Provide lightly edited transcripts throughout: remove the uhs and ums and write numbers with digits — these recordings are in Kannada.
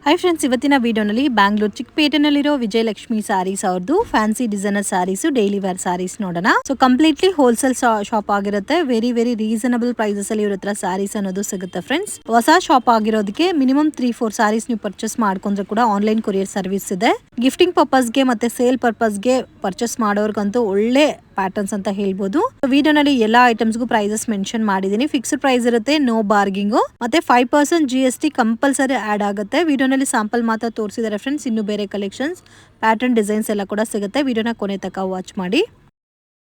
ಹಾಯ್ ಫ್ರೆಂಡ್ಸ್, ಇವತ್ತಿನ ವಿಡಿಯೋನಲ್ಲಿ ಬ್ಯಾಂಗ್ಳೂರ್ ಚಿಕ್ಕಪೇಟೆನಲ್ಲಿರೋ ವಿಜಯಲಕ್ಷ್ಮಿ ಸ್ಯಾರೀಸ್ ಅವ್ರದ್ದು fancy designer sarees, daily wear sarees ನೋಡೋಣ. ಸೊ ಕಂಪ್ಲೀಟ್ಲಿ ಹೋಲ್ಸೇಲ್ ಶಾಪ್ ಆಗಿರುತ್ತೆ. ವೆರಿ ರೀಸನಬಲ್ ಪ್ರೈಸಸ್ ಅಲ್ಲಿ ಇವ್ರ ಹತ್ರ ಸ್ಯಾರೀಸ್ ಅನ್ನೋದು ಸಿಗುತ್ತೆ ಫ್ರೆಂಡ್ಸ್. ಹೊಸ ಶಾಪ್ ಆಗಿರೋದಕ್ಕೆ ಮಿನಿಮಮ್ 3-4 ಸ್ಯಾರೀಸ್ ನೀವು ಪರ್ಚೇಸ್ ಮಾಡ್ಕೊಂಡ್ರೆ ಕೂಡ ಆನ್ಲೈನ್ ಕೊರಿಯರ್ ಸರ್ವಿಸ್ ಇದೆ. ಗಿಫ್ಟಿಂಗ್ ಪರ್ಪಸ್ಗೆ ಮತ್ತೆ ಸೇಲ್ ಪರ್ಪಸ್ಗೆ ಪರ್ಚೇಸ್ ಮಾಡೋರ್ಗಂತೂ ಒಳ್ಳೆ ಪ್ಯಾಟರ್ನ್ಸ್ ಅಂತ ಹೇಳ್ಬೋದು. ವಿಡಿಯೋನಲ್ಲಿ ಎಲ್ಲಾ ಐಟಮ್ಸ್ಗೂ ಪ್ರೈಸಸ್ ಮೆನ್ಷನ್ ಮಾಡಿದೀನಿ. ಫಿಕ್ಸ್ಡ್ ಪ್ರೈಸ್ ಇರುತ್ತೆ, ನೋ ಬಾರ್ಗಿಂಗು, ಮತ್ತೆ 5% GST ಕಂಪಲ್ಸರಿ ಆಡ್ ಆಗುತ್ತೆ. ವಿಡಿಯೋನಲ್ಲಿ ಸ್ಯಾಂಪಲ್ ಮಾತ್ರ ತೋರಿಸಿದ್ದಾರೆ ಫ್ರೆಂಡ್ಸ್. ಇನ್ನು ಬೇರೆ ಕಲೆಕ್ಷನ್ಸ್, ಪ್ಯಾಟರ್ನ್, ಡಿಸೈನ್ಸ್ ಎಲ್ಲ ಕೂಡ ಸಿಗುತ್ತೆ. ವಿಡಿಯೋನ ಕೊನೆ ತನಕ ವಾಚ್ ಮಾಡಿ.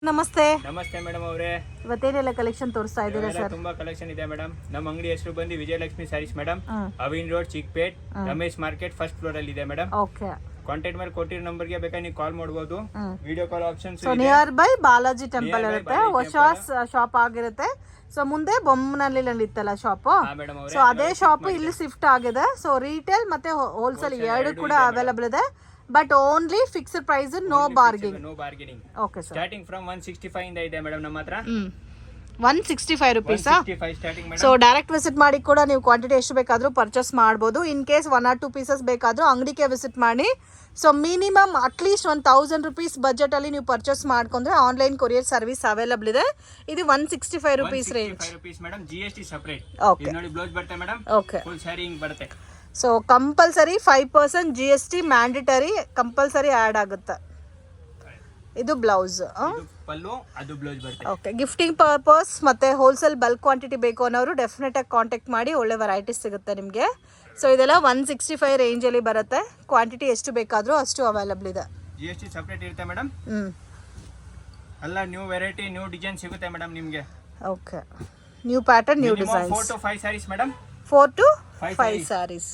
ನಮಸ್ತೆ. ನಮಸ್ತೆ ಮೇಡಮ್ ಅವರೇ, ಇವತ್ತೇನೆಲ್ಲ ಕಲೆಕ್ಷನ್ ತೋರಿಸ್ತಾ ಇದ್ದೀರಾ ಸರ್? ತುಂಬಾ ಕಲೆಕ್ಷನ್ ಇದೆ ಮೇಡಮ್. ನಮ್ಮ ಅಂಗಡಿ ಹೆಸರು ಬಂದು Vijayalakshmi sarees madam. Avenue road, Chickpet, Ramesh market, first floor ಅಲ್ಲಿ ಇದೆ ಮೇಡಮ್. ಓಕೆ. ಕಾಂಟ್ಯಾಕ್ಟ್ ಮೇಲೆ ಕೊಟ್ಟಿರೋ ನಂಬರ್ಗೆ ಬೇಕಾದ್ರೆ ನೀವು ಕಾಲ್ ಮಾಡಬಹುದು. ವಿಡಿಯೋ ಕಾಲ್ ಆಪ್ಷನ್ಸ್ ಇದೆ. ನಿಯರ್ ಬೈ ಬಾಲಾಜಿ ಟೆಂಪಲ್ ಇರುತ್ತೆ. ಹೊಸ ಶಾಪ್ ಆಗಿರುತ್ತೆ. ಸೊ ಮುಂದೆ ಬೊಮ್ಮನಹಳ್ಳಿ ಇತ್ತಲ್ಲ ಶಾಪ್, ಸೊ ಅದೇ ಶಾಪ್ ಇಲ್ಲಿ ಶಿಫ್ಟ್ ಆಗಿದೆ. ಸೊ ರಿಟೇಲ್ ಮತ್ತೆ ಹೋಲ್ಸೇಲ್ ಎರಡು ಕೂಡ ಅವೈಲಬಲ್ ಇದೆ. But only fixed price, no bargaining. Okay sir. Starting from 165 ಇಂದ ಇದೆ ಮೇಡಮ್ ನಮ್ಮ ಹತ್ರ. 165 rupees. ಸೊ ಡೈರೆಕ್ಟ್ ವಿಸಿಟ್ ಮಾಡಿ ಕೂಡ ನೀವು ಕ್ವಾಂಟಿಟಿ ಎಷ್ಟು ಬೇಕಾದ್ರೂ ಪರ್ಚೇಸ್ ಮಾಡ್ಬೋದು. ಇನ್ ಕೇಸ್ 1 or 2 ಪೀಸಸ್ ಬೇಕಾದ್ರೂ ಅಂಗಡಿಗೆ ವಿಸಿಟ್ ಮಾಡಿ. So minimum at least 1000 rupees budget ಅಲ್ಲಿ ನೀವು ಪರ್ಚೇಸ್ ಮಾಡ್ಕೊಂಡ್ರೆ ಆನ್ಲೈನ್ ಕೊರಿಯರ್ ಸರ್ವಿಸ್ ಅವೈಲಬಲ್ ಇದೆ. ಇದು 165 rupees range. Madam GST separate. Okay. ನೋಡಿ ಬ್ಲೌಸ್ ಬರುತ್ತೆ ಮೇಡಮ್. ಓಕೆ. ಫುಲ್ ಸ್ಯಾರಿ ಹಿಂಗ್ ಬರುತ್ತೆ. So compulsory 5% GST mandatory compulsory add ಆಗುತ್ತೆ. ಇದು ಬ್ಲೌಸ್, ಪಲ್ಲು, ಅದು ಬ್ಲೌಸ್ ಬರುತ್ತೆ. ಓಕೆ. ಗಿಫ್ಟಿಂಗ್ ಪರ್ಪಸ್ ಮತ್ತೆ ಹೋಲ್ಸೇಲ್ ಬಲ್ಕ್ ಕ್ವಾಂಟಿಟಿ ಬೇಕು ಅನ್ನೋರು ಡೆಫಿನೆಟ್ ಆಗಿ ಕಾಂಟ್ಯಾಕ್ಟ್ ಮಾಡಿ. ಒಳ್ಳೆ ವೆರೈಟೀಸ್ ಸಿಗುತ್ತೆ ನಿಮಗೆ. ಸೊ ಇದೆಲ್ಲ 165 ರೇಂಜ್ ಅಲ್ಲಿ ಬರುತ್ತೆ. ಕ್ವಾಂಟಿಟಿ ಎಷ್ಟು ಬೇಕಾದ್ರೂ ಅಷ್ಟು ಅವೈಲಬಲ್ ಇದೆ. GST ಸೆಪರೇಟ್ ಇರುತ್ತೆ ಮೇಡಮ್. ಎಲ್ಲ ನ್ಯೂ ವೆರೈಟಿ, ನ್ಯೂ ಡಿಸೈನ್ ಸಿಗುತ್ತೆ ಮೇಡಮ್ ನಿಮಗೆ. Okay. New pattern, new designs. 4 to 5 sarees madam. 4 to 5 sarees.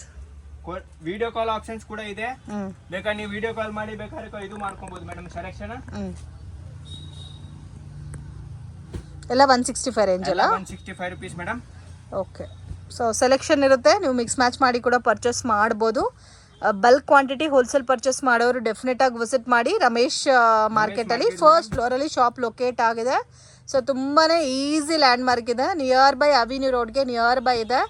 Video call options ಕೂಡ ಇದೆ. ಬೇಕಾದ್ರೆ ನೀವು ವಿಡಿಯೋ ಕಾಲ್ ಮಾಡಿ ಬೇಕಾದ್ರೆ ಇದು ಮಾಡ್ಕೊಬಹುದು ಮೇಡಮ್. ಸೆಲೆಕ್ಷನ್ ಎಲ್ಲ 165 ರೇಂಜ್ ಅಲ್ಲ? 165 rupees madam. Okay. So selection ಇರುತ್ತೆ, ನೀವು ಮಿಕ್ಸ್ ಮ್ಯಾಚ್ ಮಾಡಿ ಕೂಡ ಪರ್ಚೇಸ್ ಮಾಡ್ಬೋದು. ಬಲ್ಕ್ ಕ್ವಾಂಟಿಟಿ ಹೋಲ್ಸೇಲ್ ಪರ್ಚೇಸ್ ಮಾಡೋರು ಡೆಫಿನೆಟ್ ಆಗಿ ವಿಸಿಟ್ ಮಾಡಿ. ರಮೇಶ್ ಮಾರ್ಕೆಟಲ್ಲಿ ಫಸ್ಟ್ ಫ್ಲೋರಲ್ಲಿ ಶಾಪ್ ಲೊಕೇಟ್ ಆಗಿದೆ. ಸೊ ತುಂಬಾ ಈಸಿ ಲ್ಯಾಂಡ್ ಮಾರ್ಕ್ ಇದೆ. ನಿಯರ್ ಬೈ ಅವಿನ್ಯೂ ರೋಡ್ಗೆ ನಿಯರ್ ಬೈ ಇದೆ.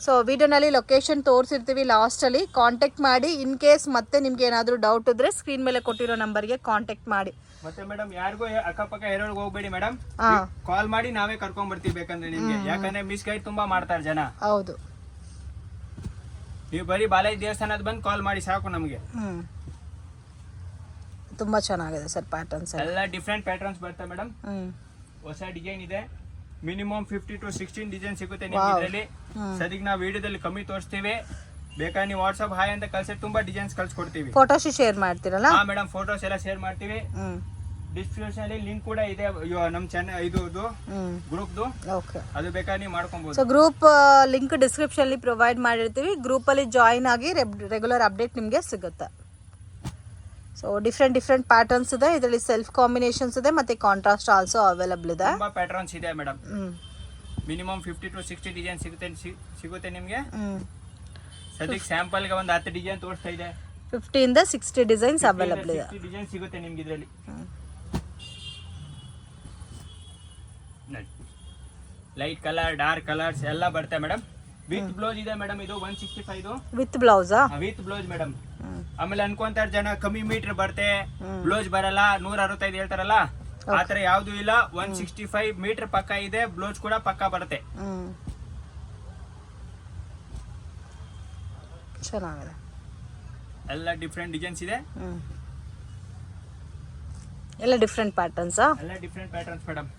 ಸೊ ವಿಡಿಯೋನಲ್ಲಿ ಲೊಕೇಶನ್ ತೋರಿಸಿರ್ತೀವಿ ಲಾಸ್ಟಲ್ಲಿ. ಕಾಂಟ್ಯಾಕ್ಟ್ ಮಾಡಿ. ಇನ್ ಕೇಸ್ ಮತ್ತೆ ನಿಮ್ಗೆ ಏನಾದರೂ ಡೌಟ್ ಇದ್ರೆ ಸ್ಕ್ರೀನ್ ಮೇಲೆ ಕೊಟ್ಟಿರೋ ನಂಬರ್ಗೆ ಕಾಂಟ್ಯಾಕ್ಟ್ ಮಾಡಿ. ಮತ್ತೆ ಮೇಡಮ್ ಯಾರಿಗೂ ಅಕ್ಕಪಕ್ಕ ಇರೋರ್ಗೆ ಹೋಗ್ಬೇಡಿ ಮೇಡಮ್. ಕಾಲ್ ಮಾಡಿ ನಾವೇ ಕರ್ಕೊಂಡ್ ಬರ್ತೀವಿ ಬೇಕಂದ್ರೆ ನಿಮ್ಗೆ. ಯಾಕಂದ್ರೆ ಮಿಸ್ ಗೈಡ್ ತುಂಬಾ ಮಾಡ್ತಾರೆ ಜನ. ಹೌದು. ನೀವು ಬರೀ ಬಾಲಾಜಿ ದೇವಸ್ಥಾನದ ಬಂದು ಕಾಲ್ ಮಾಡಿ ಸಾಕು ನಮಗೆ. ತುಂಬಾ ಚೆನ್ನಾಗಿದೆ ಸರ್ ಪ್ಯಾಟರ್ನ್ಸ್ ಎಲ್ಲ ಡಿಫ್ರೆಂಟ್ ಪ್ಯಾಟರ್ನ್ಸ್ ಬರುತ್ತೆ ಮೇಡಮ್. ಹೊಸ ಡಿಸೈನ್ ಇದೆ. ಮಿನಿಮಮ್ 15 to 16 ಡಿಸೈನ್ ಸಿಗುತ್ತೆ ನಿಮ್ಗೆ ಇದರಲ್ಲಿ. ಸದ್ಯಕ್ಕೆ ನಾವು ವಿಡಿಯೋದಲ್ಲಿ ಕಮ್ಮಿ ತೋರಿಸ್ತೀವಿ. ಬೇಕಾದ್ರೆ ನೀವು ವಾಟ್ಸ್ಆಪ್ ಹಾಯ್ ಅಂತ ಕಳ್ಸಿ ತುಂಬಾ ಡಿಸೈನ್ಸ್ ಕಳ್ಸಿಕೊಡ್ತೀವಿ. ಫೋಟೋಸ್ ಶೇರ್ ಮಾಡ್ತೀರಲ್ಲ? ಹಾ ಮೇಡಮ್, ಫೋಟೋಸ್ ಎಲ್ಲ ಶೇರ್ ಮಾಡ್ತೀವಿ. ಡಿಸ್ಕ್ರಿಪ್ಷನ್ ಅಲ್ಲಿ ಲಿಂಕ್ ಕೂಡ ಇದೆ ನಮ್ಮ ಚಾನೆಲ್ ಇದು ಗ್ರೂಪ್ದು. ಓಕೆ. ಅದು ಬೇಕಾದ್ರೆ ನೀವು ಮಾಡ್ಕೊಬಹುದು. ಸೊ ಗ್ರೂಪ್ ಲಿಂಕ್ ಡಿಸ್ಕ್ರಿಪ್ಷನ್ ಅಲ್ಲಿ ಪ್ರೊವೈಡ್ ಮಾಡಿರ್ತೀವಿ. ಗ್ರೂಪ್ ಅಲ್ಲಿ ಜಾಯಿನ್ ಆಗಿ ರೆಗ್ಯುಲರ್ ಅಪ್ಡೇಟ್ ನಿಮಗೆ ಸಿಗುತ್ತೆ. ಸೊ ಡಿಫ್ರೆಂಟ್ ಪ್ಯಾಟರ್ನ್ಸ್ ಇದೆ ಇದರಲ್ಲಿ. ಸೆಲ್ಫ್ ಕಾಂಬಿನೇಷನ್ಸ್ ಇದೆ ಮತ್ತೆ ಕಾಂಟ್ರಾಸ್ಟ್ ಆಲ್ಸೋ ಅವೈಲಬಲ್ ಇದೆ. ತುಂಬಾ ಪ್ಯಾಟರ್ನ್ಸ್ ಇದೆ ಮೇಡಮ್. ಮಿನಿಮಮ್ 50 to 60 ಡಿಸೈನ್ ಸಿಗುತ್ತೆ ನಿಮಗೆ. ಸದ್ಯಕ್ಕೆ ಸ್ಯಾಂಪಲ್ ಗೆ ಒಂದು 10 ಡಿಸೈನ್ ತೋರಿಸ್ತಾ ಇದೆ. 50 ಇಂದ 60 ಡಿಸೈನ್ಸ್ ಅವೈಲಬಲ್ ಇದೆ. 60 ಡಿಸೈನ್ ಸಿಗುತ್ತೆ ನಿಮಗೆ ಇದರಲ್ಲಿ. ಲೈಟ್ ಕಲರ್, ಡಾರ್ಕ್ ಕಲರ್ಸ್ ಎಲ್ಲ ಬರುತ್ತೆ ಮೇಡಮ್. ವಿತ್ ಬ್ಲೌಸ್ ಇದೆ ಮೇಡಮ್. ಇದು 165 with blouse. With blouse madam. ಆಮೇಲೆ ಅನ್ಕೊಂತಾರ ಜನ ಕಮ್ಮಿ ಮೀಟರ್ ಬರುತ್ತೆ, ಬ್ಲೌಸ್ ಬರಲ್ಲ, 165 ಹೇಳ್ತಾರಲ್ಲ. ಆತರ ಯಾವ್ದು ಇಲ್ಲ. 165 ಮೀಟರ್ ಪಕ್ಕ ಇದೆ. ಬ್ಲೌಸ್ ಕೂಡ ಪಕ್ಕ ಬರುತ್ತೆ. ಚೆನ್ನಾಗಿದೆ. ಎಲ್ಲ ಡಿಫ್ರೆಂಟ್ ಡಿಸೈನ್ಸ್ ಇದೆ. ಎಲ್ಲ ಡಿಫ್ರೆಂಟ್ ಪ್ಯಾಟರ್ನ್ಸ್. ಎಲ್ಲ ಡಿಫ್ರೆಂಟ್ ಪ್ಯಾಟರ್ನ್ಸ್ ಮೇಡಮ್.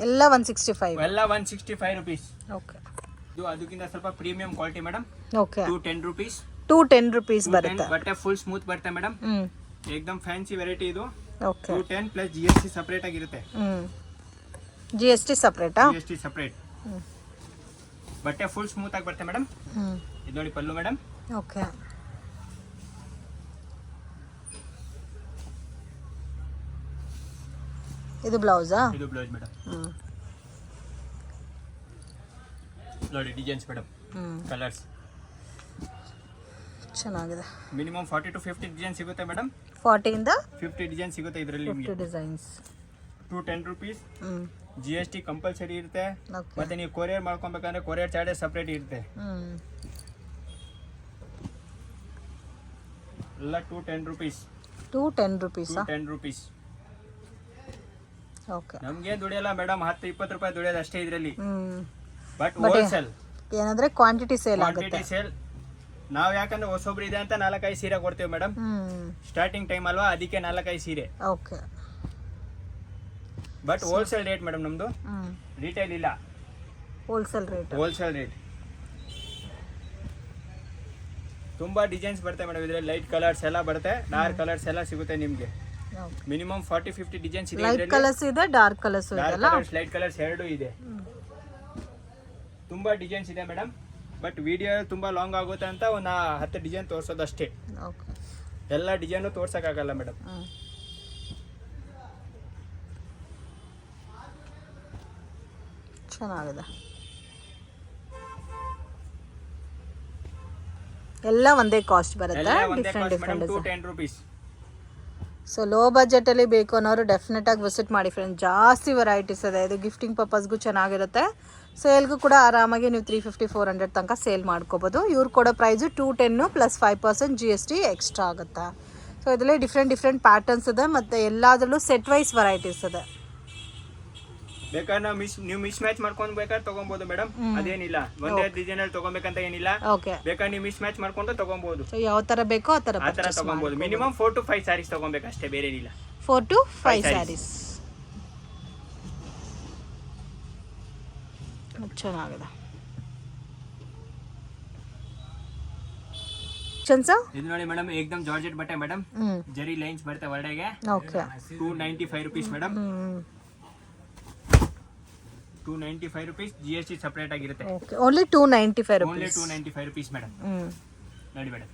ಎಲ್ಲ 165. ಎಲ್ಲ 165 rupees. ಓಕೆ. ಇದು ಅದಕ್ಕಿಂತ ಸ್ವಲ್ಪ premium quality madam. Okay. 210 rupees. 210 rupees ಬರುತ್ತೆ. ಬಟ್ಟೆ ಫುಲ್ ಸ್ಮೂತ್ ಬರುತ್ತೆ ಮೇಡಮ್. ಏಕದಮ್ ಫ್ಯಾನ್ಸಿ ವೆರೈಟಿ ಇದು. ಓಕೆ. 210 ಪ್ಲಸ್ GST ಸೆಪರೇಟ್ ಆಗಿರುತ್ತೆ. GST ಸೆಪರೇಟಾ? GST separate. ಬಟ್ಟೆ ಫುಲ್ ಸ್ಮೂತ್ ಆಗಿ ಬರುತ್ತೆ ಮೇಡಮ್. ಇದು ನೋಡಿ ಪಲ್ಲು ಮೇಡಮ್. ಓಕೆ. ಇದು ಬ್ಲೌಸಾ? ಇದು ಬ್ಲೌಸ್ ಮೇಡಮ್. ನೋಡಿ ಡಿಸೈನ್ಸ್ ಮೇಡಮ್, ಕಲರ್ಸ್ ಚೆನ್ನಾಗಿದೆ. ಮಿನಿಮಮ್ 40 to 50 ಡಿಸೈನ್ ಸಿಗುತ್ತೆ ಮೇಡಮ್. 40 ಇಂದ 50 ಡಿಸೈನ್ ಸಿಗುತ್ತೆ ಇದರಲ್ಲಿ ನಿಮಗೆ. 50 ಡಿಸೈನ್ಸ್. 210 rupees. GST ಕಂಪಲ್ಸರಿ ಇರುತ್ತೆ. ಓಕೆ. ಮತ್ತೆ ನೀವು ಕೊರಿಯರ್ ಮಾಡ್ಕೊಬೇಕಂದ್ರೆ ಕೊರಿಯರ್ ಚಾರ್ಜಸ್ ಸಪ್ರೇಟ್ ಇರುತ್ತೆ. ಎಲ್ಲ 210 ರೂಪೀಸ್. 210 rupees. 210 ರೂಪೀಸ್. ಓಕೆ. ನಮ್ಗೆ ದುಡಿಯಲ್ಲ ಮೇಡಮ್, 10-20 ರೂಪಾಯಿ ದುಡಿಯೋದು ಅಷ್ಟೇ ಇದರಲ್ಲಿ. ಬಟ್ But ಹೋಲ್ಸೇಲ್ ಏನಂದ್ರೆ ಕ್ವಾಂಟಿಟಿ ಸೇಲ್ ಆಗುತ್ತೆ. Quantity sale. ನಾವು ಯಾಕಂದ್ರೆ ಹೊಸೊಬ್ರು ಇದೆ ಅಂತ 4-5 ಸೀರೆ ಕೊಡ್ತೀವಿ ಮೇಡಮ್. ಸ್ಟಾರ್ಟಿಂಗ್ ಟೈಮ್ ಅಲ್ವಾ, ಅದಕ್ಕೆ 4-5 ಸೀರೆ. Okay. But wholesale rate madam ನಮ್ದು, ರಿಟೇಲ್ ಇಲ್ಲ. Wholesale rate. Wholesale rate. ತುಂಬಾ ಡಿಸೈನ್ಸ್ ಬರುತ್ತೆ ಮೇಡಮ್ ಇದ್ರಲ್ಲಿ. ಲೈಟ್ ಕಲರ್ಸ್ ಎಲ್ಲ ಬರುತ್ತೆ, ಡಾರ್ಕ್ ಕಲರ್ಸ್ ಎಲ್ಲ ಸಿಗುತ್ತೆ ನಿಮ್ಗೆ. ಮಿನಿಮಮ್ 40-50 ಡಿಸೈನ್ಸ್ ಇದೆ. ಲೈಟ್ ಕಲರ್ಸ್ ಇದೆ, ಡಾರ್ಕ್ ಕಲರ್ಸ್ ಇದೆ ಅಲ್ಲ? ಲೈಟ್ ಕಲರ್ಸ್ ಎರಡು ಇದೆ. ತುಂಬಾ ಡಿಸೈನ್ಸ್ ಇದೆ ಮೇಡಮ್. ಬಟ್ ವಿಡಿಯೋ ತುಂಬಾ ಲಾಂಗ್ ಆಗುತ್ತೆ ಅಂತ ಒಂದು 10 ಡಿಸೈನ್ ತೋರಿಸೋದು ಅಷ್ಟೇ. ಓಕೆ. ಎಲ್ಲ ಡಿಸೈನು ತೋರ್ಸಕ್ಕಾಗಲ್ಲ ಮೇಡಮ್. ಚೆನ್ನಾಗಿದೆ. ಎಲ್ಲ ಒಂದೇ ಕಾಸ್ಟ್ ಬರುತ್ತೆ, different different. 210 rupees. So low ಬಜೆಟಲ್ಲಿ ಬೇಕು ಅನ್ನೋರು ಡೆಫಿನೆಟ್ ಆಗಿ ವಿಸಿಟ್ ಮಾಡಿ ಫ್ರೆಂಡ್ಸ್. ಜಾಸ್ತಿ ವೆರೈಟೀಸ್ ಇದೆ. ಇದು ಗಿಫ್ಟಿಂಗ್ ಪರ್ಪಸ್ಗೂ ಚೆನ್ನಾಗಿರುತ್ತೆ. ಸೇಲ್ಗೂ ಕೂಡ ಆರಾಮಾಗಿ ನೀವು 350-400 ತನಕ ಸೇಲ್ ಮಾಡ್ಕೋಬೋದು. ಇವ್ರು ಕೊಡೋ ಪ್ರೈಸು 210 ಪ್ಲಸ್ 5% GST ಎಕ್ಸ್ಟ್ರಾ ಆಗುತ್ತೆ. ಸೊ ಇದರಲ್ಲಿ ಡಿಫ್ರೆಂಟ್ ಪ್ಯಾಟರ್ನ್ಸ್ ಇದೆ, ಮತ್ತು ಎಲ್ಲದರಲ್ಲೂ ಸೆಟ್ ವೈಸ್ ವೆರೈಟೀಸ್ ಇದೆ. ಬೇಕಾದ್ರೆ ನೀವು ಮಿಸ್ ಮ್ಯಾಚ್ ಮಾಡ್ಕೊಂಡು ಬೇಕಾದ್ರೆ ತಗೊಬಹುದು ಮೇಡಮ್, ಅದೇನಿಲ್ಲ. ಒಂದೇ ಡಿಸೈನ್ ಅಲ್ಲಿ ತಗೊಬೇಕಂತ ಏನಿಲ್ಲ. ಓಕೆ. ಬೇಕಾದ್ರೆ ನೀವು ಮಿಸ್ ಮ್ಯಾಚ್ ಮಾಡ್ಕೊಂಡು ತಗೊಬಹುದು. ಸೊ ಯಾವ ತರ ಬೇಕೋ ಆ ತರ ತಗೊಬಹುದು. ಮಿನಿಮಮ್ 4 to 5 ಸ್ಯಾರೀಸ್ ತಗೊಬೇಕಷ್ಟೇ, ಬೇರೆ ಏನಿಲ್ಲ. 4 to 5 ಸ್ಯಾರೀಸ್. ಚೆನ್ನಾಗಿದೆ. ಇದು ನೋಡಿ ಮೇಡಮ್, ಏಕದಮ್ ಜಾರ್ಜೆಟ್ ಬಟ್ಟೆ ಮೇಡಮ್. ಜರಿ ಲೈನ್ಸ್ ಬರುತ್ತೆ ಹೊರಡೆಗೆ. Okay. 295 rupees madam. 295 rupees. GST separate ಆಗಿರುತ್ತೆ. Okay. Only 295 rupees. Only 295 rupees madam. ನೋಡಿ ಮೇಡಮ್,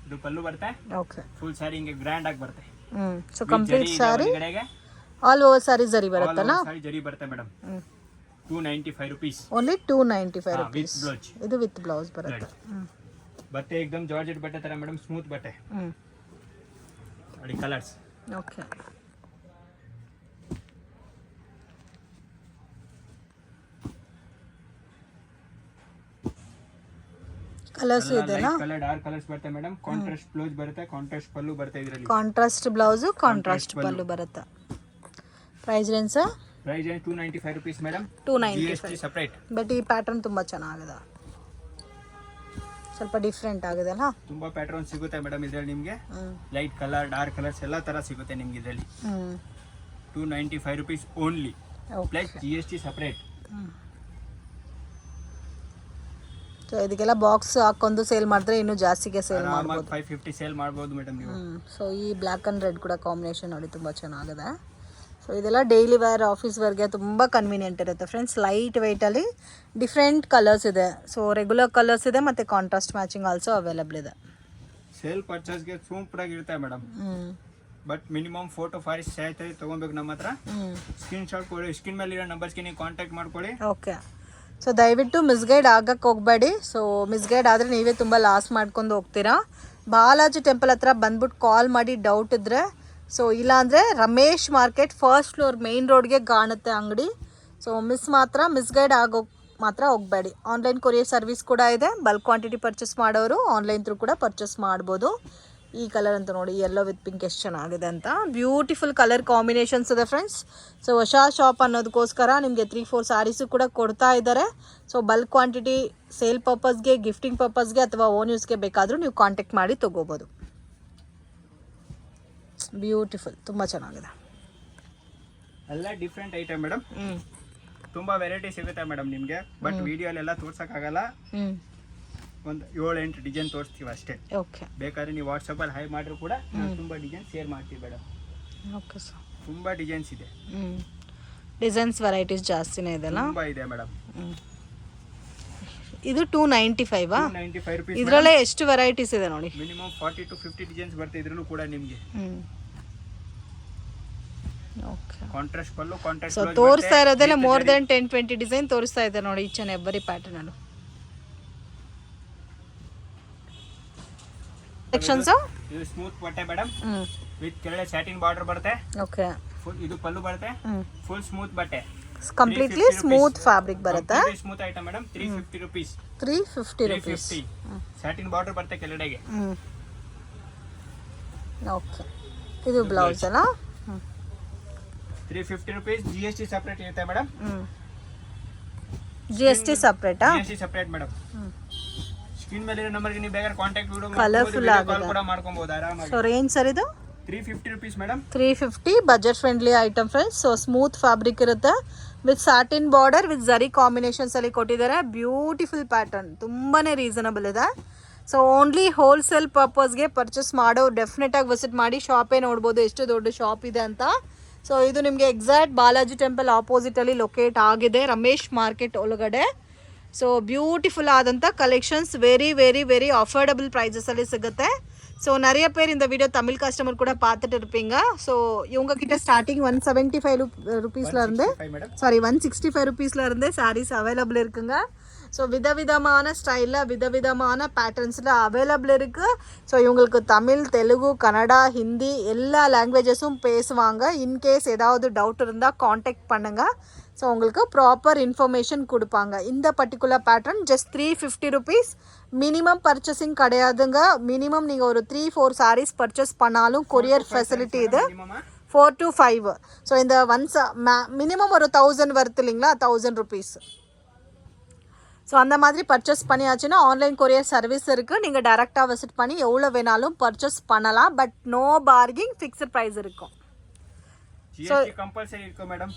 ಇದು ಪಲ್ಲು ಬರುತ್ತೆ. ಓಕೆ. ಫುಲ್ ಸ್ಯಾರಿ ಹಿಂಗೆ ಗ್ರ್ಯಾಂಡ್ ಆಗಿ ಬರುತ್ತೆ. So complete sari all over sari ಜರಿ ಬರುತ್ತಲ್ಲ? ಸ್ಯಾರಿ ಜರಿ ಬರುತ್ತೆ madam. 295 rupees. Only 295 rupees. With blouse. ಇದು ವಿತ್ ಬ್ಲೌಸ್ ಬರುತ್ತೆ. ಬಟ್ಟೆ ಏಕದಮ್ ಜಾರ್ಜೆಟ್ ಬಟ್ಟೆ ತರ ಮೇಡಮ್, ಸ್ಮೂತ್ ಬಟ್ಟೆ. ನೋಡಿ ಕಲರ್ಸ್. ಓಕೆ. ಕಲರ್ಸ್ ಇದೆನಾ? ಕಲರ್ ಡಾರ್ಕ್ ಕಲರ್ಸ್ ಬರುತ್ತೆ ಮೇಡಮ್. ಕಾಂಟ್ರಾಸ್ಟ್ ಬ್ಲೌಸ್ ಬರುತ್ತೆ, ಕಾಂಟ್ರಾಸ್ಟ್ ಪಲ್ಲು ಬರುತ್ತೆ ಇದರಲ್ಲಿ. ಕಾಂಟ್ರಾಸ್ಟ್ ಬ್ಲೌಸ್, ಕಾಂಟ್ರಾಸ್ಟ್ ಪಲ್ಲು ಬರುತ್ತೆ. Price range sir? Price range 295 rupees madam. 295 GST separate. But ಈ ಪ್ಯಾಟರ್ನ್ ತುಂಬಾ ಚೆನ್ನಾಗಿದೆ, ಸ್ವಲ್ಪ ಡಿಫ್ರೆಂಟ್ ಆಗಿದೆ ಅಲ್ಲ? ತುಂಬಾ ಪ್ಯಾಟರ್ನ್ ಸಿಗುತ್ತೆ ಮೇಡಮ್ ಇದರಲ್ಲಿ ನಿಮಗೆ. ಲೈಟ್ ಕಲರ್, ಡಾರ್ಕ್ ಕಲರ್ಸ್ ಎಲ್ಲ ತರ ಸಿಗುತ್ತೆ ನಿಮ್ಗೆ ಇದರಲ್ಲಿ. 295 rupees only, plus GST separate. So ಇದಕ್ಕೆಲ್ಲ ಬಾಕ್ಸ್ ಹಾಕೊಂಡು ಸೇಲ್ ಮಾಡಿದ್ರೆ ಇನ್ನೂ ಜಾಸ್ತಿಗೆ ಸೇಲ್ ಮಾಡ್ಬೋದು. 550 ಸೇಲ್ ಮಾಡ್ಬೋದು ಮೇಡಮ್ ನೀವು. ಸೊ ಈ ಬ್ಲ್ಯಾಕ್ ಆ್ಯಂಡ್ ರೆಡ್ ಕೂಡ ಕಾಂಬಿನೇಷನ್ ನೋಡಿ ತುಂಬ ಚೆನ್ನಾಗಿದೆ. ಸೊ ಇದೆಲ್ಲ ಡೈಲಿ ವೇರ್, ಆಫೀಸ್ ವೇರ್ಗೆ ತುಂಬ ಕನ್ವೀನಿಯೆಂಟ್ ಇರುತ್ತೆ ಫ್ರೆಂಡ್ಸ್. ಲೈಟ್ ವೆಯ್ಟಲ್ಲಿ ಡಿಫ್ರೆಂಟ್ ಕಲರ್ಸ್ ಇದೆ. ಸೊ ರೆಗ್ಯುಲರ್ ಕಲರ್ಸ್ ಇದೆ ಮತ್ತು ಕಾಂಟ್ರಾಸ್ಟ್ ಮ್ಯಾಚಿಂಗ್ ಆಲ್ಸೋ ಅವೈಲೇಬಲ್ ಇದೆ. ಸೇಲ್ ಪರ್ಚೇಸ್ಗೆ ಸೂಪರ್ ಆಗಿರುತ್ತೆ madam. But minimum 4 to 5 sari ತೊಗೊಬೇಕು ನಮ್ಮ ಹತ್ರ. ಸ್ಕ್ರೀನ್ ಶಾಟ್ ಕೊಡಿ, ಸ್ಕ್ರೀನ್ ಮೇಲೆ ಇರೋ ನಂಬರ್ಸ್ಗೆ ನೀವು ಕಾಂಟ್ಯಾಕ್ಟ್ ಮಾಡ್ಕೊಳ್ಳಿ. ಓಕೆ. ಸೊ ದಯವಿಟ್ಟು ಮಿಸ್ಗೈಡ್ ಆಗಕ್ಕೆ ಹೋಗಬೇಡಿ. ಸೊ ಮಿಸ್ಗೈಡ್ ಆದರೆ ನೀವೇ ತುಂಬ ಲಾಸ್ ಮಾಡ್ಕೊಂಡು ಹೋಗ್ತೀರಾ. ಬಾಲಾಜಿ ಟೆಂಪಲ್ ಹತ್ರ ಬಂದ್ಬಿಟ್ಟು ಕಾಲ್ ಮಾಡಿ ಡೌಟ್ ಇದ್ದರೆ. ಸೊ ಇಲ್ಲಾಂದರೆ Ramesh market first floor main ರೋಡ್ಗೆ ಕಾಣುತ್ತೆ ಅಂಗಡಿ. ಸೊ ಮಿಸ್ಗೈಡ್ ಆಗೋಕ್ಕೆ ಮಾತ್ರ ಹೋಗಬೇಡಿ. ಆನ್ಲೈನ್ ಕೊರಿಯರ್ ಸರ್ವಿಸ್ ಕೂಡ ಇದೆ. ಬಲ್ಕ್ ಕ್ವಾಂಟಿಟಿ ಪರ್ಚೇಸ್ ಮಾಡೋರು ಆನ್ಲೈನ್ ಥ್ರೂ ಕೂಡ ಪರ್ಚೇಸ್ ಮಾಡ್ಬೋದು. ಈ ಕಲರ್ ಅಂತ ನೋಡಿ, ಯೆಲ್ಲೋ ವಿತ್ ಪಿಂಕ್ ಎಷ್ಟು ಚೆನ್ನಾಗಿದೆ ಅಂತ. ಬ್ಯೂಟಿಫುಲ್ ಕಲರ್ ಕಾಂಬಿನೇಷನ್ಸ್ ಇದೆ ಫ್ರೆಂಡ್ಸ್. ಸೊ ಹೊಸ ಶಾಪ್ ಅನ್ನೋದಕ್ಕೋಸ್ಕರ ನಿಮಗೆ 3-4 ಸ್ಯಾರೀಸು ಕೂಡ ಕೊಡ್ತಾ ಇದ್ದಾರೆ. ಸೊ ಬಲ್ಕ್ ಕ್ವಾಂಟಿಟಿ ಸೇಲ್ ಪರ್ಪಸ್ಗೆ, ಗಿಫ್ಟಿಂಗ್ ಪರ್ಪಸ್ಗೆ ಅಥವಾ ಓನ್ ಯೂಸ್ಗೆ ಬೇಕಾದರೂ ನೀವು ಕಾಂಟ್ಯಾಕ್ಟ್ ಮಾಡಿ ತೊಗೋಬೋದು. ಬ್ಯೂಟಿಫುಲ್, ತುಂಬ ಚೆನ್ನಾಗಿದೆ. ಎಲ್ಲ ಡಿಫ್ರೆಂಟ್ ಐಟಮ್ ಮೇಡಮ್. ತುಂಬಾ ವೆರೈಟಿ ಸಿಗುತ್ತೆ ಮೇಡಮ್ ನಿಮಗೆ. ಬಟ್ ವಿಡಿಯೋಲೆಲ್ಲ ತೋರ್ಸಕ್ಕಾಗಲ್ಲ. ಒಂದು 7-8 ಡಿಸೈನ್ ತೋರಿಸ್ತೀವಿ ಅಷ್ಟೇ. ಓಕೆ. ಬೇಕಾದ್ರೆ ನೀವು ವಾಟ್ಸಪ್ಪಲ್ಲಿ ಹೈ ಮಾಡಿದ್ರು ಕೂಡ ನಾವು ತುಂಬಾ ಡಿಸೈನ್ ಶೇರ್ ಮಾಡ್ತೀವಿ ಮೇಡಮ್. Okay sir. ತುಂಬಾ ಡಿಸೈನ್ಸ್ ಇದೆ. ಡಿಸೈನ್ಸ್ ವೆರೈಟೀಸ್ ಜಾಸ್ತಿನೇ ಇದೆಲ್ಲ? ತುಂಬಾ ಇದೆ ಮೇಡಮ್. ಇದು 295 295 ರೂಪೀಸ್. ಇದರಲ್ಲೇ ಎಷ್ಟು ವೆರೈಟೀಸ್ ಇದೆ ನೋಡಿ. ಮಿನಿಮಮ್ 40 to 50 ಡಿಸೈನ್ಸ್ ಬರುತ್ತೆ ಇದ್ರಲ್ಲೂ ಕೂಡ ನಿಮಗೆ. ಓಕೆ. ಕಾಂಟ್ರಾಸ್ಟ್ ಪಲ್ಲು, ಕಾಂಟ್ರಾಸ್ಟ್ ಸೊ ತೋರಿಸ್ತಾ ಇರೋದೆಲ್ಲ ಮೋರ್ ದೆನ್ 10-20 ಡಿಸೈನ್ ತೋರಿಸ್ತಾ ಇದೆ ನೋಡಿ. ಈಚ್ ಅಂಡ್ ಎವ್ರಿ ಪ್ಯಾಟರ್ನ್ ಅಲ್ಲೂ ಸೆಕ್ಷನ್ಸ್. ಇದು ಸ್ಮೂತ್ ಬಟ್ಟೆ ಮೇಡಮ್, ವಿತ್ ಕೆಳಗಡೆ ಸ್ಯಾಟಿನ್ ಬಾರ್ಡರ್ ಬರುತ್ತೆ. ಓಕೆ. ಫುಲ್ ಇದು ಪಲ್ಲು ಬರುತ್ತೆ. ಫುಲ್ ಸ್ಮೂತ್ ಬಟ್ಟೆ. ಕಂಪ್ಲೀಟ್ಲಿ ಸ್ಮೂತ್ ಫ್ಯಾಬ್ರಿಕ್ ಬರುತ್ತೆ. Smooth item madam. 350 rupees. 350 rupees. Satin border ಬರುತ್ತೆ ಕೆಳಗಡೆಗೆ. ಓಕೆ, ಇದು ಬ್ಲೌಸ್ ಅಲ್ಲ. 350 rupees. GST ಸಪರೇಟ್ ಇರುತ್ತೆ madam. GST ಸಪರೇಟಾ? GST separate madam. Screen ಮೇಲೆ ಇರೋ ನಂಬರ್ಗೆ ನೀವು ಬೇಕಾದ್ರೆ ಕಾಂಟ್ಯಾಕ್ಟ್ ಕಲರ್ಫುಲ್ ಕಾಲ್ ಕೂಡ ಮಾಡ್ಕೊಬಹುದು ಆರಾಮಾಗಿ. ಸೊ ರೇಂಜ್ ಸರ್ ಇದು 350 rupees madam. 350 budget friendly item friends. So smooth fabric ಇರುತ್ತೆ ವಿತ್ ಸಾಟಿನ್ ಬಾರ್ಡರ್ ವಿತ್ ಜರಿ ಕಾಂಬಿನೇಷನ್ಸ್ ಅಲ್ಲಿ ಕೊಟ್ಟಿದ್ದಾರೆ. ಬ್ಯೂಟಿಫುಲ್ ಪ್ಯಾಟರ್ನ್, ತುಂಬಾನೇ ರೀಸನಬಲ್ ಇದೆ. ಸೊ ಓನ್ಲಿ ಹೋಲ್ಸೇಲ್ ಪರ್ಪಸ್ಗೆ ಪರ್ಚೇಸ್ ಮಾಡೋ ಡೆಫಿನೆಟ್ ಆಗಿ ವಿಸಿಟ್ ಮಾಡಿ. ಶಾಪೇ ನೋಡ್ಬೋದು ಎಷ್ಟು ದೊಡ್ಡ ಶಾಪ್ ಇದೆ ಅಂತ. ಸೊ ಇದು ನಿಮಗೆ ಎಕ್ಸಾಕ್ಟ್ ಬಾಲಾಜಿ ಟೆಂಪಲ್ ಆಪೋಸಿಟ್ ಅಲ್ಲಿ ಲೊಕೇಟ್ ಆಗಿದೆ, ರಮೇಶ್ ಮಾರ್ಕೆಟ್ ಒಳಗಡೆ. ಸೊ ಬ್ಯೂಟಿಫುಲ್ ಆದಂಥ collections very very very affordable ಪ್ರೈಸஸಲ್ಲಿ ಸಿಗುತ್ತೆ. ஸோ நிறைய பேர் இந்த வீடியோ தமிழ் கஸ்டமர் கூட பார்த்துட்டு இருப்பீங்க. ஸோ இவங்க கிட்ட ஸ்டார்டிங் 175 ருபீஸ்ல இருந்து 165 ருபீஸ்ல இருந்தே சாரீஸ் அவைலபிள் இருக்குங்க. ஸோ விதவிதமான ஸ்டைலில் விதவிதமான பேட்டர்ன்ஸில் அவைலபிள் இருக்குது. ஸோ இவங்களுக்கு தமிழ், தெலுங்கு, கன்னடா, ஹிந்தி எல்லா லாங்குவேஜஸும் பேசுவாங்க. இன்கேஸ் ஏதாவது டவுட் இருந்தால் காண்டாக்ட் பண்ணுங்கள். ஸோ உங்களுக்கு ப்ராப்பர் இன்ஃபர்மேஷன் கொடுப்பாங்க. இந்த particular pattern just 350 rupees. Minimum purchasing கிடையாதுங்க. மினிமம் நீங்கள் ஒரு 3-4 சாரீஸ் பர்ச்சேஸ் பண்ணாலும் கொரியர் ஃபெசிலிட்டி இது 4 to 5. ஸோ இந்த ஒன்ஸ் மினிமம் ஒரு 1000 வருது இல்லைங்களா, 1000 ருபீஸ். ஸோ அந்த மாதிரி பர்ச்சேஸ் பண்ணியாச்சுன்னா ஆன்லைன் கொரியர் சர்வீஸ் இருக்குது. நீங்கள் டேரெக்டாக விசிட் பண்ணி எவ்வளோ வேணாலும் பர்ச்சேஸ் பண்ணலாம். But no bargaining, fixed price இருக்கும். GST ಕಂಪಲ್ಸರಿ ಇರುತ್ತೆ madam.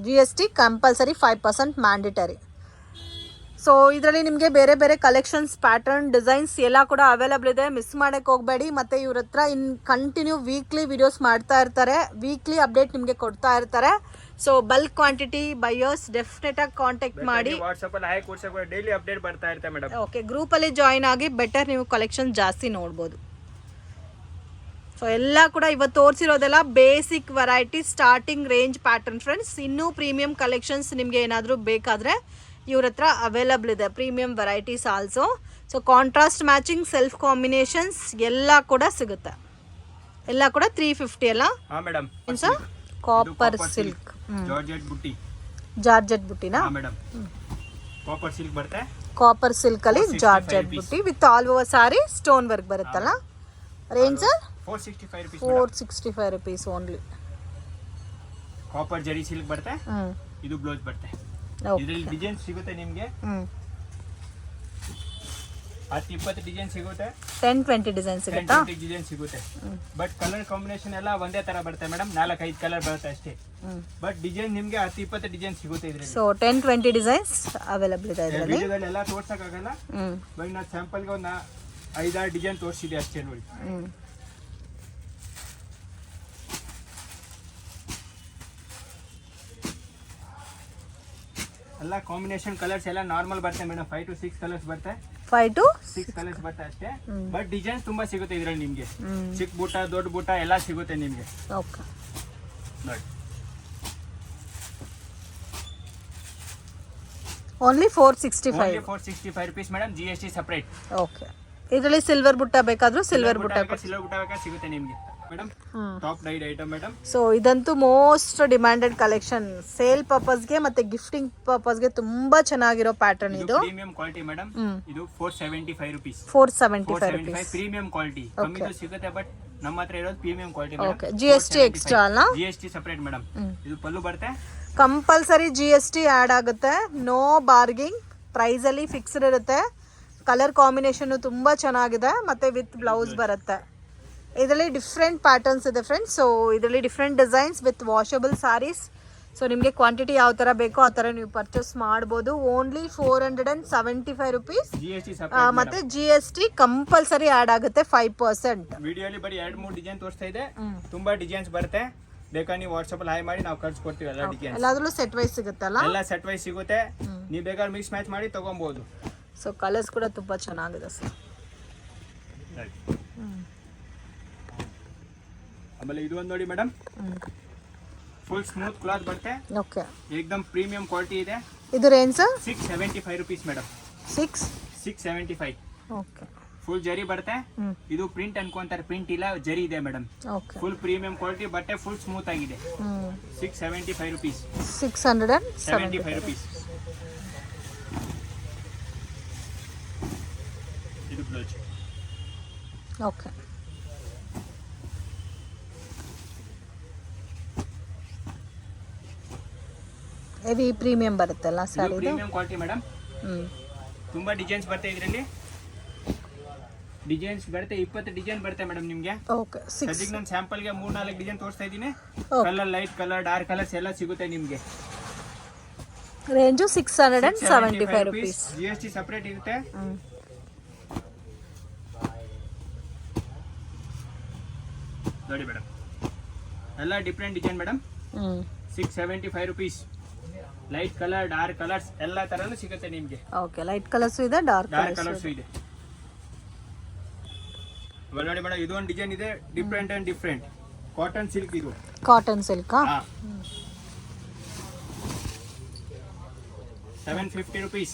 GST compulsory 5% mandatory. So ಇದರಲ್ಲಿ ನಿಮಗೆ ಬೇರೆ ಬೇರೆ ಕಲೆಕ್ಷನ್ಸ್, ಪ್ಯಾಟರ್ನ್, ಡಿಸೈನ್ಸ್ ಎಲ್ಲ ಕೂಡ ಅವೈಲಬಲ್ ಇದೆ. ಮಿಸ್ ಮಾಡೋಕ್ಕೆ ಹೋಗಬೇಡಿ. ಮತ್ತು ಇವ್ರ ಹತ್ರ ಕಂಟಿನ್ಯೂ ವೀಕ್ಲಿ ವಿಡಿಯೋಸ್ ಮಾಡ್ತಾ ಇರ್ತಾರೆ, ವೀಕ್ಲಿ ಅಪ್ಡೇಟ್ ನಿಮಗೆ ಕೊಡ್ತಾ ಇರ್ತಾರೆ. ಸೊ ಬಲ್ಕ್ ಕ್ವಾಂಟಿಟಿ ಬೈಯರ್ಸ್ ಡೆಫಿನೆಟಾಗಿ ಕಾಂಟ್ಯಾಕ್ಟ್ ಮಾಡಿ. ವಾಟ್ಸಪ್ಪಲ್ಲಿ ಹಾಯ್ ಕೊಡ್ಸಕ್ಕೆ ಡೈಲಿ ಅಪ್ಡೇಟ್ ಬರ್ತಾ ಇರುತ್ತೆ ಮೇಡಮ್. ಓಕೆ, ಗ್ರೂಪಲ್ಲಿ ಜಾಯಿನ್ ಆಗಿ ಬೆಟರ್ ನೀವು ಕಲೆಕ್ಷನ್ ಜಾಸ್ತಿ ನೋಡ್ಬೋದು. ಸೊ ಎಲ್ಲ ಕೂಡ ಇವತ್ತು ತೋರಿಸಿರೋದೆಲ್ಲ basic variety, starting range pattern friends. ಇನ್ನೂ ಪ್ರೀಮಿಯಂ ಕಲೆಕ್ಷನ್ಸ್ ನಿಮಗೆ ಏನಾದರೂ ಬೇಕಾದರೆ ಇವ್ರ ಹತ್ರ ಅವೈಲಬಲ್ ಇದೆ, premium varieties also. So contrast matching, self combinations ಎಲ್ಲ ಕೂಡ ಸಿಗುತ್ತೆ. ಎಲ್ಲ ಕೂಡ 350 ಅಲ್ಲ? ಹಾಂ madam. Sir copper silk, georgette ಬುಟ್ಟಿ. ಜಾರ್ಜೆಟ್ ಬುಟ್ಟಿನಾ? ಹಾಂ ಮೇಡಮ್. ಕಾಪರ್ ಸಿಲ್ಕ್ ಬರುತ್ತೆ. ಕಾಪರ್ ಸಿಲ್ಕಲ್ಲಿ ಜಾರ್ಜೆಟ್ ಬುಟ್ಟಿ with all over sari stone work ಬರುತ್ತಲ್ಲ. Range sir 465 rupees. 465 rupees only. Copper zari silk ಬರುತ್ತೆ. ಇದು ಬ್ಲೌಸ್ ಬರುತ್ತೆ. ಇದರಲ್ಲಿ ಡಿಸೈನ್ ಸಿಗುತ್ತೆ ನಿಮಗೆ. 10-20 ಡಿಸೈನ್ ಸಿಗುತ್ತೆ. 10-20 ಡಿಸೈನ್ ಸಿಗುತ್ತಾ? 10-20 ಡಿಸೈನ್ ಸಿಗುತ್ತೆ. ಬಟ್ ಕಲರ್ ಕಾಂಬಿನೇಷನ್ ಎಲ್ಲ ಒಂದೇ ತರ ಬರುತ್ತೆ ಮೇಡಮ್. 4-5 ಕಲರ್ ಬರುತ್ತೆ ಅಷ್ಟೇ. ಬಟ್ ಡಿಸೈನ್ ನಿಮಗೆ 10-20 ಡಿಸೈನ್ ಸಿಗುತ್ತೆ ಇದರಲ್ಲಿ. ಸೊ 10-20 ಡಿಸೈನ್ಸ್ ಅವೈಲಬಲ್ ಇದೆ ಇದರಲ್ಲಿ. ವಿಡಿಯೋದಲ್ಲಿ ಎಲ್ಲ ತೋರ್ಸಕ್ಕಾಗಲ್ಲ. ಬಟ್ ನಾನು ಸ್ಯಾಂಪಲ್ಗೆ ಒಂದು 5-6 ಡಿಸೈನ್ ತೋರಿಸಿದೆ ಅಷ್ಟೇ ನೋಡಿ. ಎಲ್ಲ ಕಾಂಬಿನೇಷನ್ ಕಲರ್ಸ್ ಎಲ್ಲ ನಾರ್ಮಲ್ ಬರುತ್ತೆ ಮೇಡಮ್. 5 to 6 ಕಲರ್ಸ್ ಬರುತ್ತೆ. 5 to 6 ಕಲರ್ಸ್ ಬರುತ್ತೆ ಅಷ್ಟೇ. ಬಟ್ ಡಿಸೈನ್ಸ್ ತುಂಬಾ ಸಿಗುತ್ತೆ ಇದರಲ್ಲಿ ನಿಮಗೆ. ಚಿಕ್ಕ ಬೂಟ, ದೊಡ್ಡ ಬೂಟ ಎಲ್ಲ ಸಿಗುತ್ತೆ ನಿಮಗೆ. ಓಕೆ ನೋಡಿ. Only 465. 465 rupees madam. GST separate. Okay. ಇದರಲ್ಲಿ ಸಿಲ್ವರ್ ಬುಟ್ಟ ಬೇಕಾದ್ರೂ ಸಿಲ್ವರ್ ಬುಟ್ಟ ಸಿಗುತ್ತೆ ನಿಮಗೆ madam. Top rated item madam. So ಇದಂತೂ ಮೋಸ್ಟ್ ಡಿಮ್ಯಾಂಡೆಡ್ ಕಲೆಕ್ಷನ್. ಸೇಲ್ ಪರ್ಪಸ್ಗೆ ಮತ್ತೆ ಗಿಫ್ಟಿಂಗ್ ಪರ್ಪಸ್ಗೆ ತುಂಬಾ ಚೆನ್ನಾಗಿರೋ ಪ್ಯಾಟರ್ನ್ ಇದು. Premium quality madam. ಇದು 475 rupees. 475 rupees premium quality. ಕಮ್ಮಿದು ಸಿಗುತ್ತೆ ಬಟ್ ನಮ್ಮ ಹತ್ರ ಇರೋದು premium quality madam. Okay. GST extra ಅಲ್ಲ? GST separate madam. ಇದು ಪಲ್ಲು ಬರುತ್ತೆ. ಕಂಪಲ್ಸರಿ GST ಆ್ಯಡ್ ಆಗುತ್ತೆ. ನೋ ಬಾರ್ಗಿಂಗ್, ಪ್ರೈಸಲ್ಲಿ ಫಿಕ್ಸ್ಡ್ ಇರುತ್ತೆ. ಕಲರ್ ಕಾಂಬಿನೇಷನ್ ತುಂಬ ಚೆನ್ನಾಗಿದೆ ಮತ್ತು ವಿತ್ ಬ್ಲೌಸ್ ಬರುತ್ತೆ. ಇದರಲ್ಲಿ ಡಿಫ್ರೆಂಟ್ ಪ್ಯಾಟರ್ನ್ಸ್ ಇದೆ ಫ್ರೆಂಡ್ಸ್. ಸೊ ಇದರಲ್ಲಿ different designs with washable sarees. So ನಿಮಗೆ ಕ್ವಾಂಟಿಟಿ ಯಾವ ಥರ ಬೇಕೋ ಆ ಥರ ನೀವು ಪರ್ಚೇಸ್ ಮಾಡ್ಬೋದು. Only 475 rupees. ಮತ್ತು GST ಕಂಪಲ್ಸರಿ ಆ್ಯಡ್ ಆಗುತ್ತೆ 5%. ವಿಡಿಯೋಲಿ ಬರೀ 2-3 ಡಿಸೈನ್ ತೋರಿಸ್ತಾ ಇದೆ. ತುಂಬಾ ಡಿಸೈನ್ಸ್ ಬರುತ್ತೆ. ಬೇಕಾ ನೀವು ವಾಟ್ಸಪ್ಪಲ್ಲಿ ಹಾಯ್ ಮಾಡಿ ನಾವು ಕಳ್ಸಿಕೊಡ್ತೀವಿ ಎಲ್ಲ ಡಿಸೈನ್. ಎಲ್ಲಾದ್ರೂ ಸೆಟ್ ವೈಸ್ ಸಿಗುತ್ತಲ್ಲ? ಎಲ್ಲ ಸೆಟ್ ವೈಸ್ ಸಿಗುತ್ತೆ. ನೀವು ಬೇಕಾದ್ರೆ ಮಿಕ್ಸ್ ಮ್ಯಾಚ್ ಮಾಡಿ ತಗೊಬೋದು. ಸೊ ಕಲರ್ಸ್ ಕೂಡ ತುಂಬ ಚೆನ್ನಾಗಿದೆ ಸರ್. ಆಮೇಲೆ ಇದು ಒಂದು ನೋಡಿ ಮೇಡಮ್. ಫುಲ್ ಸ್ಮೂತ್ ಕ್ಲಾತ್ ಬರುತ್ತೆ. ಓಕೆ. ಏಕದಮ್ ಪ್ರೀಮಿಯಂ ಕ್ವಾಲಿಟಿ ಇದೆ. ಇದು range sir 675 rupees madam. 675. Okay. Full ಜರಿ ಬರುತ್ತೆ. ಇದು ಪ್ರಿಂಟ್ ಅನ್ಕೊಂತಾರೆ, ಪ್ರಿಂಟ್ ಇಲ್ಲ, ಜರಿ ಇದೆ madam. Okay. Full premium quality ಬಟ್ಟೆ, ಫುಲ್ ಸ್ಮೂತ್ ಆಗಿದೆ. 675 rupees. 675 rupees. ಇದು ಬ್ಲೌಸ್. ಓಕೆ. ಹೆವಿ ಪ್ರೀಮಿಯಂ ಬರುತ್ತಲ್ಲ ಸರ್ ಇದು? Premium quality madam. ತುಂಬಾ ಡಿಸೈನ್ಸ್ ಬರುತ್ತೆ ಇದರಲ್ಲಿ. ಡಿಸೈನ್ಸ್ ಬರುತ್ತೆ, 20 ಡಿಸೈನ್ ಬರುತ್ತೆ ಮೇಡಮ್ ನಿಮಗೆ. ಓಕೆ. ಸದ್ಯಕ್ಕೆ ನಾನು ಸ್ಯಾಂಪಲ್ ಗೆ 3-4 ಡಿಸೈನ್ ತೋರಿಸ್ತಾ ಇದ್ದೀನಿ. Colour, light colour, dark colours ಎಲ್ಲ ಸಿಗುತ್ತೆ ನಿಮಗೆ. Range 675 rupees. GST ಸಪರೇಟ್ ಇರುತ್ತೆ. ನೋಡಿ ಮೇಡಮ್, ಎಲ್ಲ different design madam. 675 rupees. Light colour, dark colours ಎಲ್ಲ ತರನು ಸಿಗುತ್ತೆ ನಿಮಗೆ. ಓಕೆ. ಲೈಟ್ ಕಲರ್ಸ್ ಇದೆ, ಡಾರ್ಕ್ ಕಲರ್ಸ್ ಇದೆ. ನೋಡಿ ಮೇಡಮ್, ಇದು ಒಂದು ಡಿಸೈನ್ ಇದೆ, different and different. Cotton silk ಇದು. Cotton silk. 750 rupees.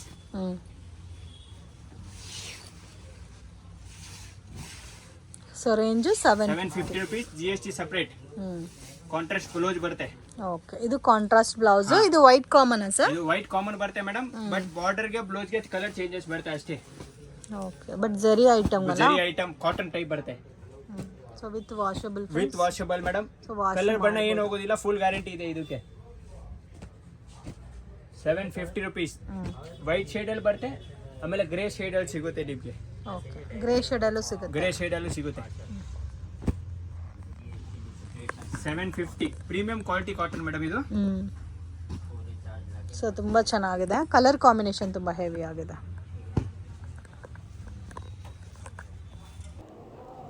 So range 750 rupees. GST separate. Contrast blouse ಬರುತ್ತೆ. ಓಕೆ. ಇದು ಕಾಂಟ್ರಾಸ್ಟ್ ಬ್ಲೌಸ್. ಇದು ವೈಟ್ ಕಾಮನ್ ಸರ್? ಇದು ವೈಟ್ ಕಾಮನ್ ಬರುತ್ತೆ ಮೇಡಮ್, ಬಟ್ ಬಾರ್ಡರ್ ಗೆ ಬ್ಲೌಸ್ ಗೆ ಕಲರ್ ಚೇಂಜಸ್ ಬರುತ್ತೆ ಅಷ್ಟೇ. ಓಕೆ. ಬಟ್ ಜರಿ ಐಟಮ್ ಅಲ್ಲ? ಜರಿ ಐಟಮ್ ಕಾಟನ್ ಟೈಪ್ ಬರುತ್ತೆ. So with washable. With washable madam. Colour ಬಣ್ಣ ಏನು ಹೋಗೋದಿಲ್ಲ, ಫುಲ್ ಗ್ಯಾರಂಟಿ ಇದೆ ಇದಕ್ಕೆ. 750 rupees. ವೈಟ್ ಶೇಡ್ ಅಲ್ಲಿ ಬರುತ್ತೆ, ಆಮೇಲೆ ಗ್ರೇ ಶೇಡ್ ಅಲ್ಲಿ ಸಿಗುತ್ತೆ ನಿಮಗೆ. ಓಕೆ. ಗ್ರೇ ಶೇಡ್ ಅಲ್ಲೂ ಸಿಗುತ್ತೆ. ಗ್ರೇ ಶೇಡ್ ಅಲ್ಲೂ ಸಿಗುತ್ತೆ. 750. ಪ್ರೀಮಿಯಂ ಕ್ವಾಲಿಟಿ ಕಾಟನ್ ಮೇಡಮ್ ಇದು. ಸೊ ತುಂಬ ಚೆನ್ನಾಗಿದೆ. ಕಲರ್ ಕಾಂಬಿನೇಷನ್ ತುಂಬ ಹೆವಿ ಆಗಿದೆ.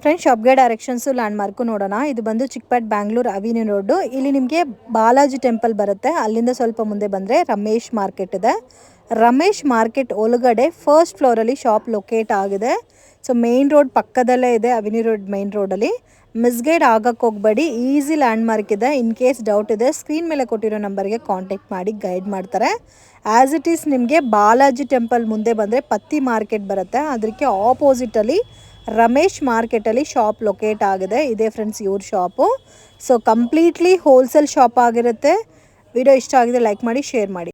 ಫ್ರೆಂಡ್ಸ್, ಶಾಪ್ಗೆ ಡೈರೆಕ್ಷನ್ಸು ಲ್ಯಾಂಡ್ಮಾರ್ಕು ನೋಡೋಣ. ಇದು ಬಂದು ಚಿಕ್ಕಪೇಟ್ ಬ್ಯಾಂಗ್ಳೂರ್ ಅವಿನ್ಯೂ ರೋಡು. ಇಲ್ಲಿ ನಿಮಗೆ ಬಾಲಾಜಿ ಟೆಂಪಲ್ ಬರುತ್ತೆ. ಅಲ್ಲಿಂದ ಸ್ವಲ್ಪ ಮುಂದೆ ಬಂದರೆ ರಮೇಶ್ ಮಾರ್ಕೆಟ್ ಇದೆ. ರಮೇಶ್ ಮಾರ್ಕೆಟ್ ಒಳಗಡೆ ಫಸ್ಟ್ ಫ್ಲೋರಲ್ಲಿ ಶಾಪ್ ಲೊಕೇಟ್ ಆಗಿದೆ. ಸೊ ಮೇನ್ ರೋಡ್ ಪಕ್ಕದಲ್ಲೇ ಇದೆ, ಅವಿನ್ಯೂ ರೋಡ್ ಮೇನ್ ರೋಡಲ್ಲಿ. ಮಿಸ್ಗೈಡ್ ಆಗಕ್ಕೆ ಹೋಗಬೇಡಿ, ಈಸಿ ಲ್ಯಾಂಡ್ಮಾರ್ಕ್ ಇದೆ. ಇನ್ ಕೇಸ್ ಡೌಟ್ ಇದೆ, ಸ್ಕ್ರೀನ್ ಮೇಲೆ ಕೊಟ್ಟಿರೋ ನಂಬರ್ಗೆ ಕಾಂಟ್ಯಾಕ್ಟ್ ಮಾಡಿ ಗೈಡ್ ಮಾಡ್ತಾರೆ. ಆ್ಯಸ್ ಇಟ್ ಈಸ್ ನಿಮಗೆ ಬಾಲಾಜಿ ಟೆಂಪಲ್ ಮುಂದೆ ಬಂದರೆ ಪತ್ತಿ ಮಾರ್ಕೆಟ್ ಬರುತ್ತೆ, ಅದಕ್ಕೆ ಆಪೋಸಿಟಲ್ಲಿ ರಮೇಶ್ ಮಾರ್ಕೆಟಲ್ಲಿ ಶಾಪ್ ಲೊಕೇಟ್ ಆಗಿದೆ. ಇದೇ ಫ್ರೆಂಡ್ಸ್ ಇವ್ರ shop. So completely wholesale shop ಆಗಿರುತ್ತೆ. ವಿಡಿಯೋ ಇಷ್ಟ ಆಗಿದೆ ಲೈಕ್ ಮಾಡಿ, ಶೇರ್ ಮಾಡಿ.